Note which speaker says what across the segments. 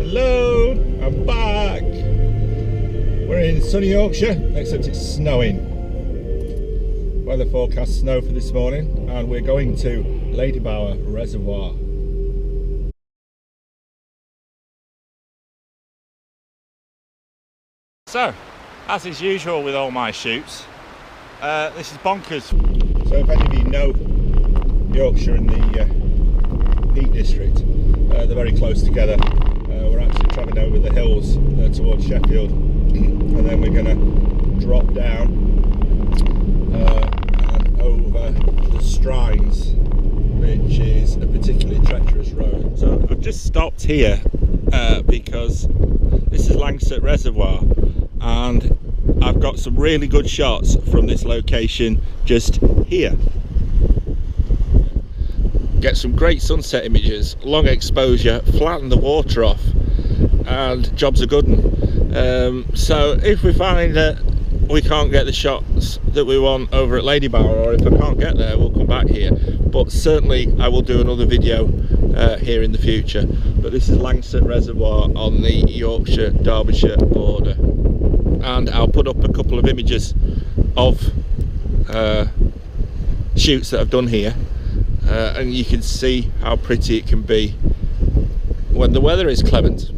Speaker 1: Hello, I'm back. We're in sunny Yorkshire, except it's snowing. Weather forecast snow for this morning, and we're going to Ladybower Reservoir. So, as is usual with all my shoots, this is bonkers. So if any of you know Yorkshire and the Peak District, they're very close together. We're actually travelling over the hills towards Sheffield, and then we're going to drop down and over the Strines, which is a particularly treacherous road. So I've just stopped here because this is Langsett Reservoir, and I've got some really good shots from this location just here. Get some great sunset images, long exposure, flatten the water off, and job's a good one. So if we find that we can't get the shots that we want over at Ladybower, or if I can't get there, we'll come back here. But certainly I will do another video here in the future. But this is Langsett Reservoir on the Yorkshire-Derbyshire border, and I'll put up a couple of images of shoots that I've done here. And you can see how pretty it can be when the weather is clement.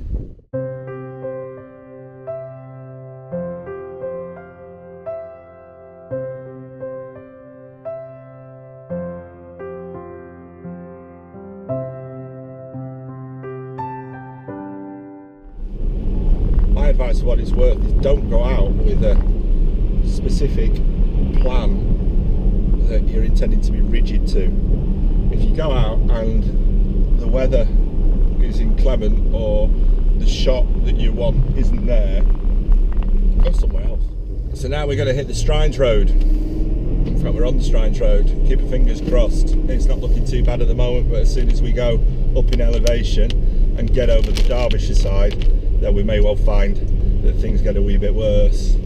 Speaker 1: My advice for what it's worth is don't go out with a specific plan that you're intending to be rigid to. If you go out and the weather is inclement, or the shot that you want isn't there, go somewhere else. So now we're going to hit the Strines Road. In fact, we're on the Strines Road. Keep your fingers crossed. It's not looking too bad at the moment, but as soon as we go up in elevation and get over the Derbyshire side, then we may well find that things get a wee bit worse.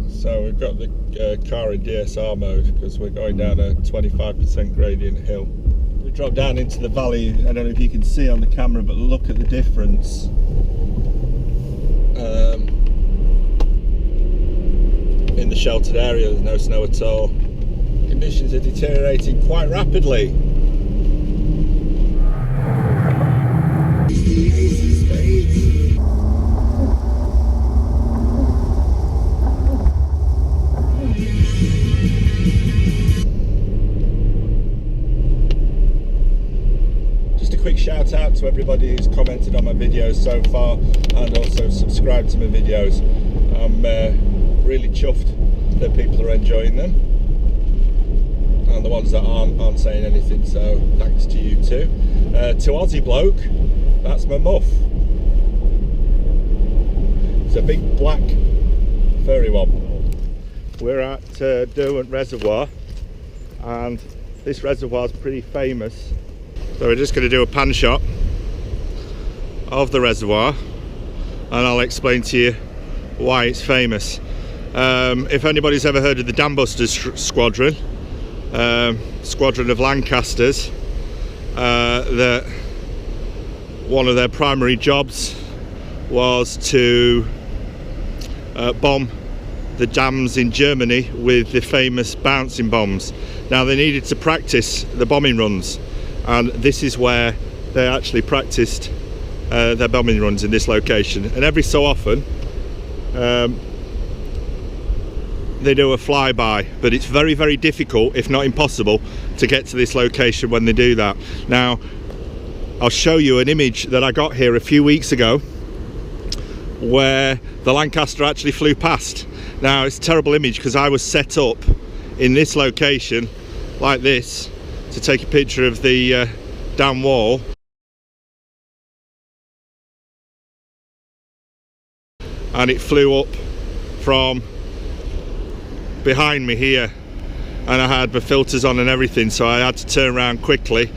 Speaker 1: So we've got the car in DSR mode because we're going down a 25% gradient hill. We drop down into the valley. I don't know if you can see on the camera, but look at the difference. In the sheltered area, there's no snow at all. Conditions are deteriorating quite rapidly. Quick shout out to everybody who's commented on my videos so far and also subscribed to my videos. I'm really chuffed that people are enjoying them, and the ones that aren't saying anything, so thanks to you too. To Aussie Bloke, that's my muff. It's a big black furry one. We're at Derwent Reservoir, and this reservoir is pretty famous. So we're just going to do a pan shot of the reservoir, and I'll explain to you why it's famous. If anybody's ever heard of the Dam Busters squadron of Lancasters, that one of their primary jobs was to bomb the dams in Germany with the famous bouncing bombs. Now they needed to practice the bombing runs, and this is where they actually practiced their bombing runs, in this location. And every so often they do a flyby, but it's very, very difficult, if not impossible, to get to this location when they do that. Now I'll show you an image that I got here a few weeks ago where the Lancaster actually flew past. Now it's a terrible image because I was set up in this location like this to take a picture of the dam wall, and it flew up from behind me here, and I had my filters on and everything, so I had to turn around quickly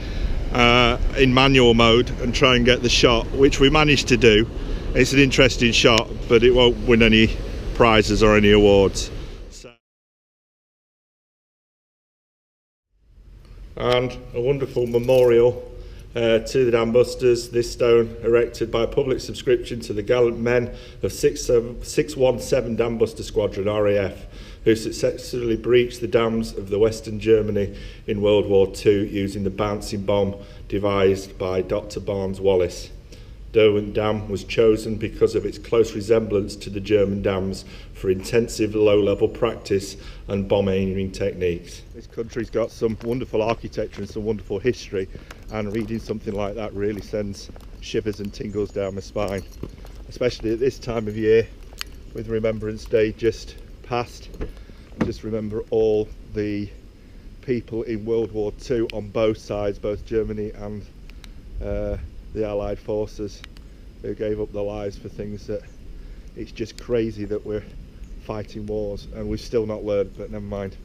Speaker 1: in manual mode and try and get the shot, which we managed to do. It's an interesting shot, but it won't win any prizes or any awards. and a wonderful memorial to the dam busters. This stone erected by public subscription to the gallant men of 617 Dam Buster Squadron RAF, who successfully breached the dams of the Western Germany in World War II using the bouncing bomb devised by Dr. Barnes Wallis. Derwent Dam was chosen because of its close resemblance to the German dams for intensive low-level practice and bomb aiming techniques. This country's got some wonderful architecture and some wonderful history, and reading something like that really sends shivers and tingles down my spine, especially at this time of year with Remembrance Day just passed. Just remember all the people in World War II on both sides, both Germany and the Allied forces, who gave up their lives for things that it's just crazy that we're fighting wars and we've still not learned, but never mind.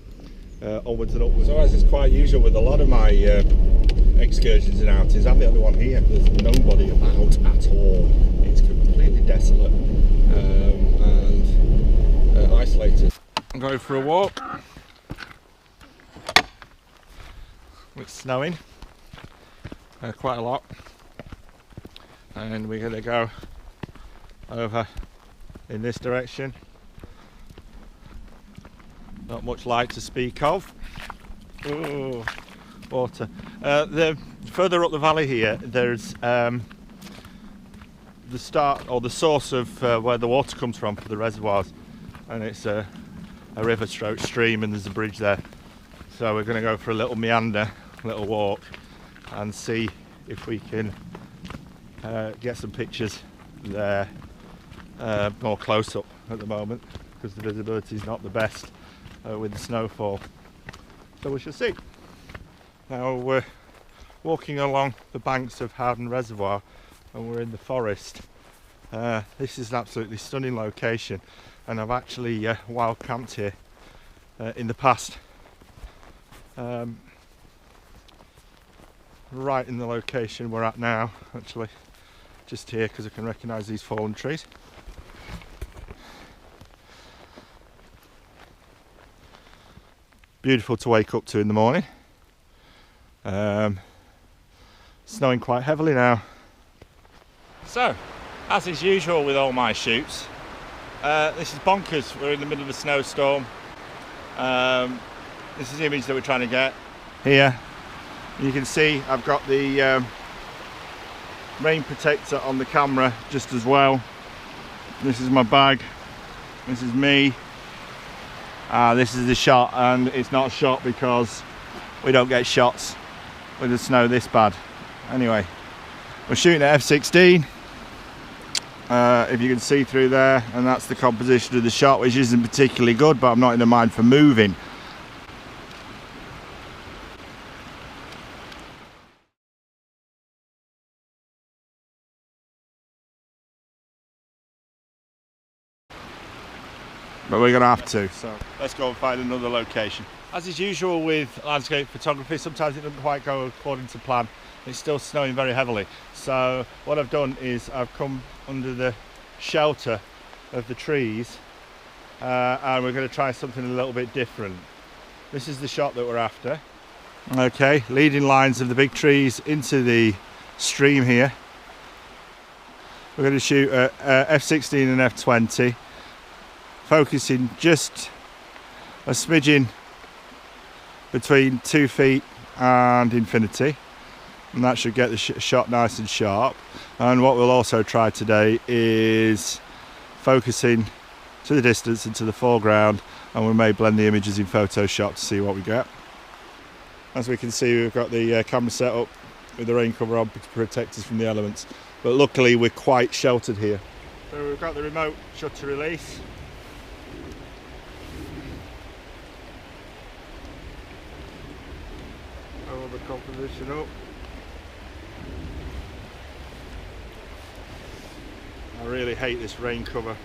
Speaker 1: Onwards and upwards. So as is quite usual with a lot of my excursions and outings, I'm the only one here. There's nobody about at all. It's completely desolate and isolated. I'm going for a walk. It's snowing quite a lot, and we're going to go over in this direction. Not much light to speak of. Ooh, water. The further up the valley here, there's the start or the source of where the water comes from for the reservoirs, and it's a river stroke stream, and there's a bridge there. So we're going to go for a little meander, little walk, and see if we can get some pictures there, more close up at the moment, because the visibility is not the best with the snowfall. So we shall see. Now we're walking along the banks of Howden Reservoir, and we're in the forest. This is an absolutely stunning location, and I've actually wild camped here in the past. Right in the location we're at now, actually, just here, because I can recognise these fallen trees. Beautiful to wake up to in the morning. Snowing quite heavily now. So, as is usual with all my shoots, this is bonkers. We're in the middle of a snowstorm. This is the image that we're trying to get here. You can see I've got the rain protector on the camera just as well. This is my bag. This is me. This is the shot, and it's not a shot because we don't get shots with the snow this bad. Anyway, we're shooting at f/16. If you can see through there, and that's the composition of the shot, which isn't particularly good, but I'm not in the mind for moving. But we're going to have to, so let's go and find another location. As is usual with landscape photography, sometimes it doesn't quite go according to plan. It's still snowing very heavily. So what I've done is I've come under the shelter of the trees, and we're going to try something a little bit different. This is the shot that we're after. Okay, leading lines of the big trees into the stream here. We're going to shoot at f/16 and f/20. Focusing just a smidgen between 2 feet and infinity, and that should get the shot nice and sharp. And what we'll also try today is focusing to the distance and to the foreground, and we may blend the images in Photoshop to see what we get. As we can see, we've got the camera set up with the rain cover on to protect us from the elements, but luckily we're quite sheltered here. So we've got the remote shutter release. The composition up. I really hate this rain cover.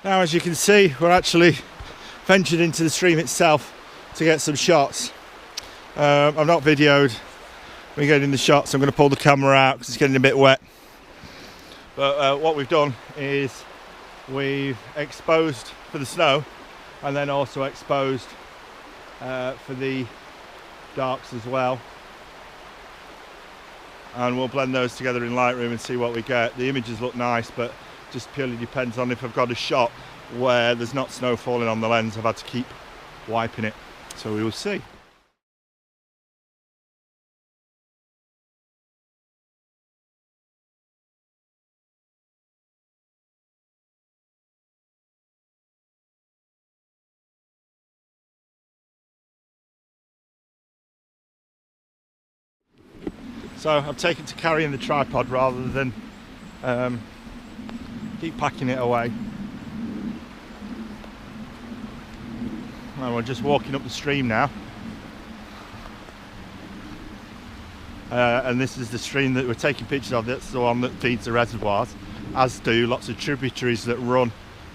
Speaker 1: Now, as you can see, we're actually ventured into the stream itself to get some shots. I've not videoed me getting the shots. I'm going to pull the camera out because it's getting a bit wet. But what we've done is we've exposed for the snow and then also exposed for the darks as well. And we'll blend those together in Lightroom and see what we get. The images look nice, but just purely depends on if I've got a shot where there's not snow falling on the lens. I've had to keep wiping it, so we will see. So I've taken to carrying the tripod rather than keep packing it away. And we're just walking up the stream now. And this is the stream that we're taking pictures of. That's the one that feeds the reservoirs, as do lots of tributaries that run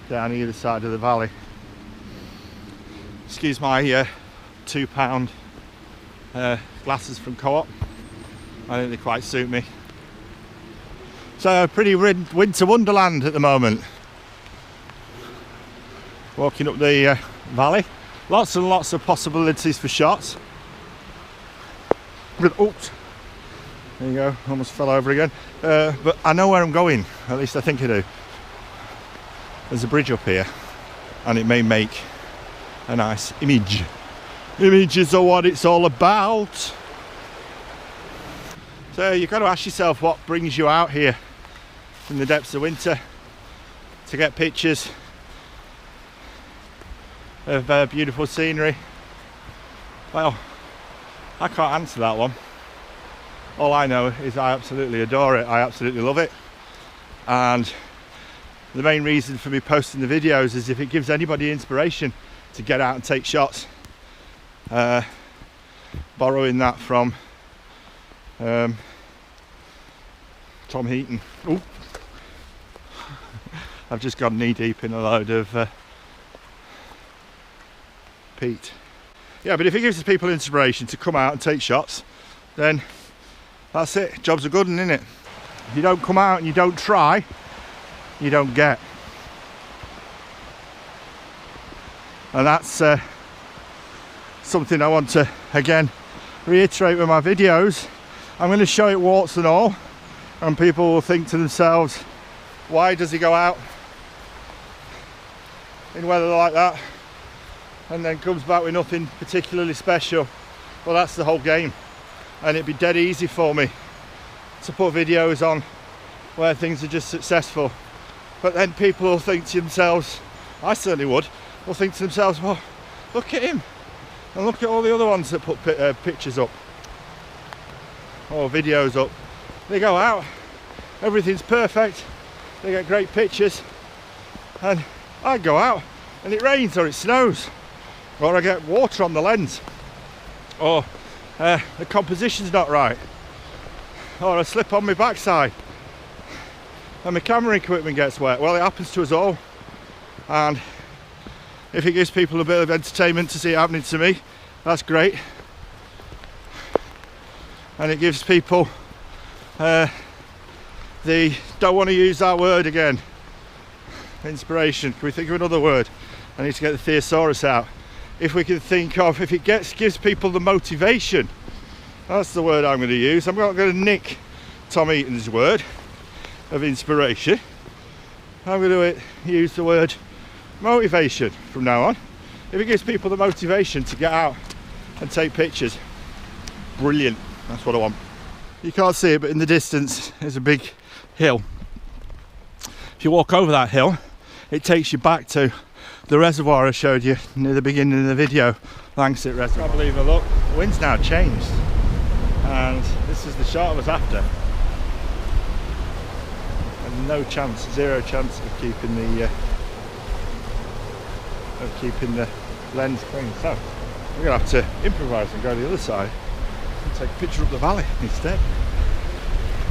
Speaker 1: down either side of the valley. Excuse my £2 glasses from Co-op. I think they quite suit me. So pretty winter wonderland at the moment. Walking up the valley. Lots and lots of possibilities for shots. Oops. There you go, almost fell over again. But I know where I'm going, at least I think I do. There's a bridge up here and it may make a nice image. Images are what it's all about. So you've got to ask yourself what brings you out here in the depths of winter to get pictures of beautiful scenery. Well, I can't answer that one. All I know is I absolutely adore it. I absolutely love it. And the main reason for me posting the videos is if it gives anybody inspiration to get out and take shots. Borrowing that from Tom Heaton. Ooh. I've just gone knee deep in a load of peat. Yeah, but if it gives people inspiration to come out and take shots, then that's it. Jobs are good, isn't it? If you don't come out and you don't try, you don't get. And that's something I want to again reiterate with my videos. I'm going to show it warts and all, and people will think to themselves, why does he go out in weather like that and then comes back with nothing particularly special? Well, that's the whole game, and it'd be dead easy for me to put videos on where things are just successful, but then people will think to themselves, I certainly would, will think to themselves, well, look at him and look at all the other ones that put pictures up or videos up. They go out, everything's perfect, they get great pictures, and I go out and it rains or it snows, or I get water on the lens, or the composition's not right, or I slip on my backside and my camera equipment gets wet. Well, it happens to us all, and if it gives people a bit of entertainment to see it happening to me, that's great. And it gives people the, don't want to use that word again, inspiration. Can we think of another word? I need to get the thesaurus out. If we can think of, if it gives people the motivation, that's the word I'm going to use. I'm not going to nick Tom Eaton's word of inspiration. I'm going to use the word motivation from now on. If it gives people the motivation to get out and take pictures, brilliant. That's what I want. You can't see it, but in the distance there's a big hill. If you walk over that hill, it takes you back to the reservoir I showed you near the beginning of the video, Langsett Reservoir. I can't believe it, look, the wind's now changed, and this is the shot I was after. And no chance, zero chance of keeping the lens clean. So we're gonna have to improvise and go to the other side and take a picture up the valley instead,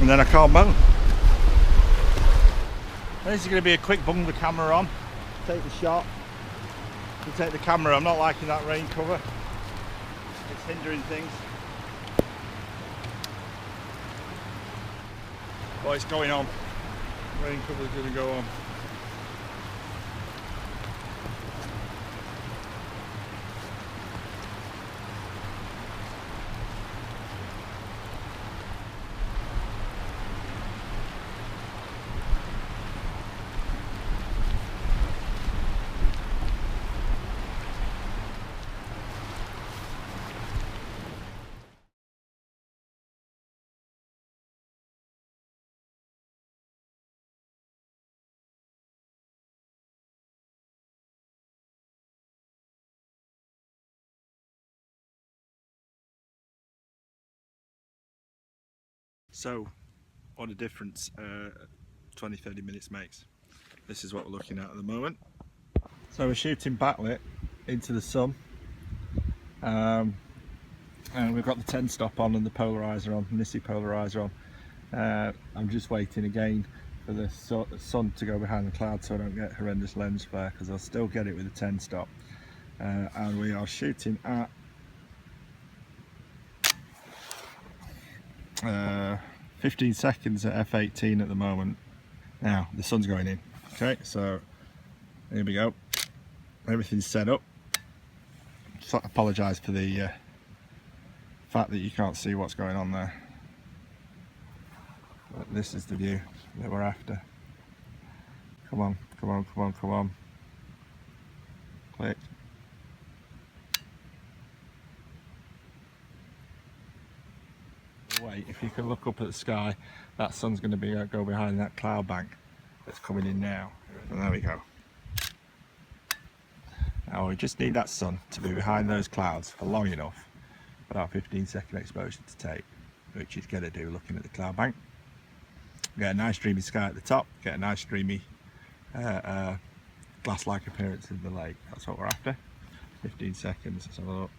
Speaker 1: and then I can't moan. This is going to be a quick bung the camera on, take the shot, to take the camera. I'm not liking that rain cover. It's hindering things. Well, it's going on. Rain cover's going to go on. So, what a difference 20-30 minutes makes. This is what we're looking at the moment. So we're shooting backlit into the sun, and we've got the 10 stop on and the polarizer on, Nisi polarizer on. I'm just waiting again for the sun to go behind the clouds so I don't get horrendous lens flare, because I'll still get it with the 10 stop. And we are shooting at 15 seconds at f18 at the moment. Now the sun's going in. Okay, so here we go. Everything's set up. So I apologise for the fact that you can't see what's going on there. But this is the view that we're after. Come on, come on, come on, come on. Click. Wait, if you can look up at the sky, that sun's going to go behind that cloud bank that's coming in now. And there we go. Now we just need that sun to be behind those clouds for long enough for that 15-second exposure to take, which is going to do looking at the cloud bank. Get a nice dreamy sky at the top, get a nice dreamy glass-like appearance of the lake. That's what we're after. 15 seconds, let's have a look.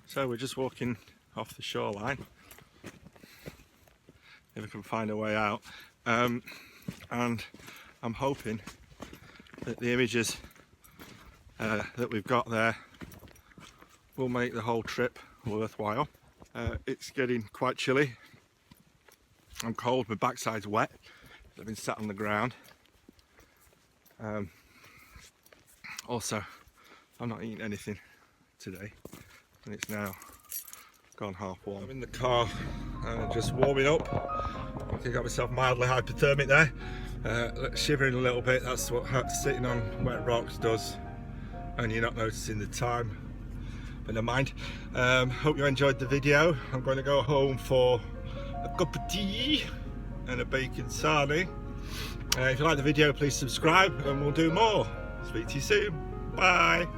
Speaker 1: So we're just walking off the shoreline, if I can find a way out, and I'm hoping that the images that we've got there will make the whole trip worthwhile. It's getting quite chilly, I'm cold, my backside's wet, I've been sat on the ground. Also, I'm not eating anything today. And it's now gone half warm. I'm in the car, just warming up. I think I got myself mildly hypothermic there. Shivering a little bit, that's what sitting on wet rocks does. And you're not noticing the time, but never mind. Hope you enjoyed the video. I'm going to go home for a cup of tea and a bacon sarnie. If you like the video, please subscribe and we'll do more. Speak to you soon. Bye.